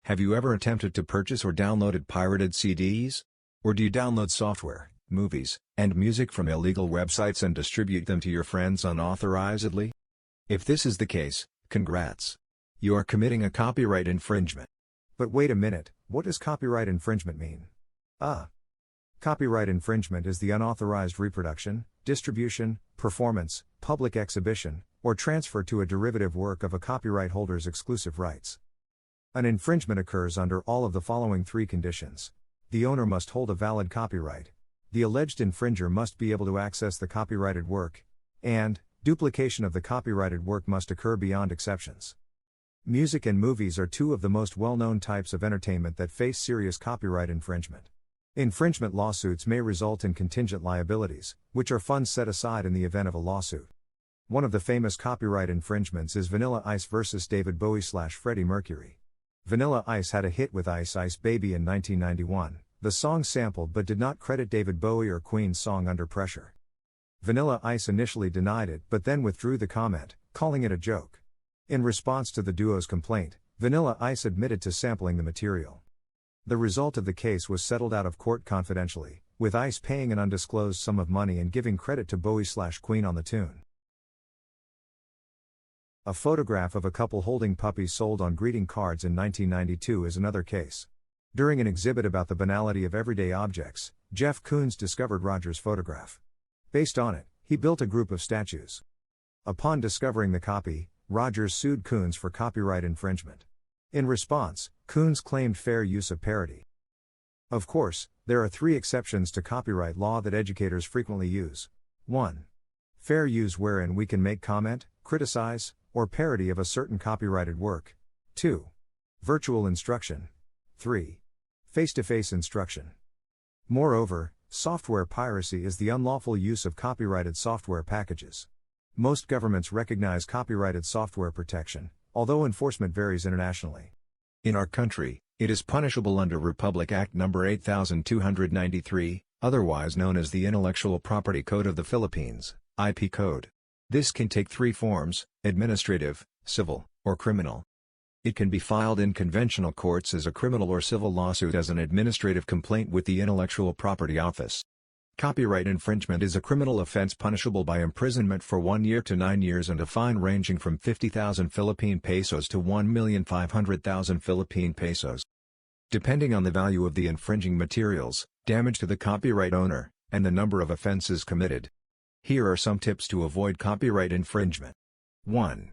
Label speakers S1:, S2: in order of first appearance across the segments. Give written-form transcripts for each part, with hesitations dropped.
S1: Have you ever attempted to purchase or downloaded pirated CDs? Or do you download software, movies, and music from illegal websites and distribute them to your friends unauthorizedly? If this is the case, congrats. You are committing a copyright infringement.
S2: But wait a minute, what does copyright infringement mean? Copyright infringement is the unauthorized reproduction, distribution, performance, public exhibition, or transfer to a derivative work of a copyright holder's exclusive rights. An infringement occurs under all of the following three conditions. The owner must hold a valid copyright. The alleged infringer must be able to access the copyrighted work. And, duplication of the copyrighted work must occur beyond exceptions. Music and movies are two of the most well-known types of entertainment that face serious copyright infringement. Infringement lawsuits may result in contingent liabilities, which are funds set aside in the event of a lawsuit. One of the famous copyright infringements is Vanilla Ice vs. David Bowie/Freddie Mercury. Vanilla Ice had a hit with Ice Ice Baby in 1991, the song sampled but did not credit David Bowie or Queen's song Under Pressure. Vanilla Ice initially denied it but then withdrew the comment, calling it a joke. In response to the duo's complaint, Vanilla Ice admitted to sampling the material. The result of the case was settled out of court confidentially, with Ice paying an undisclosed sum of money and giving credit to Bowie/Queen on the tune. A photograph of a couple holding puppies sold on greeting cards in 1992 is another case. During an exhibit about the banality of everyday objects, Jeff Koons discovered Roger's photograph. Based on it, he built a group of statues. Upon discovering the copy, Rogers sued Koons for copyright infringement. In response, Koons claimed fair use of parody. Of course, there are three exceptions to copyright law that educators frequently use. 1. Fair use wherein we can make comment, criticize, or parody of a certain copyrighted work. 2. Virtual instruction. 3. Face-to-face instruction. Moreover, software piracy is the unlawful use of copyrighted software packages. Most governments recognize copyrighted software protection, although enforcement varies internationally.
S1: In our country, it is punishable under Republic Act No. 8293, otherwise known as the Intellectual Property Code of the Philippines, IP Code. This can take three forms: administrative, civil, or criminal. It can be filed in conventional courts as a criminal or civil lawsuit as an administrative complaint with the Intellectual Property Office. Copyright infringement is a criminal offense punishable by imprisonment for 1 year to 9 years and a fine ranging from 50,000 Philippine pesos to 1,500,000 Philippine pesos. Depending on the value of the infringing materials, damage to the copyright owner, and the number of offenses committed. Here are some tips to avoid copyright infringement. 1.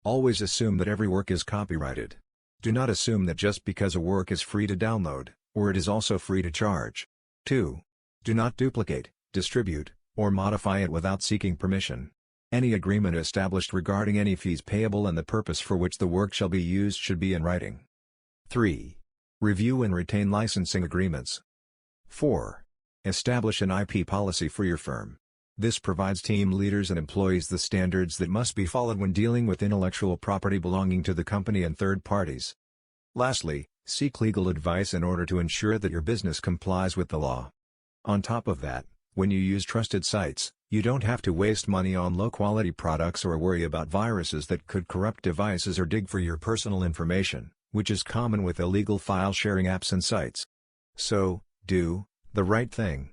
S1: Always assume that every work is copyrighted. Do not assume that just because a work is free to download, or it is also free to charge. 2. Do not duplicate, distribute, or modify it without seeking permission. Any agreement established regarding any fees payable and the purpose for which the work shall be used should be in writing. 3. Review and retain licensing agreements. 4. Establish an IP policy for your firm. This provides team leaders and employees the standards that must be followed when dealing with intellectual property belonging to the company and third parties. Lastly, seek legal advice in order to ensure that your business complies with the law. On top of that, when you use trusted sites, you don't have to waste money on low-quality products or worry about viruses that could corrupt devices or dig for your personal information, which is common with illegal file-sharing apps and sites. So, do the right thing.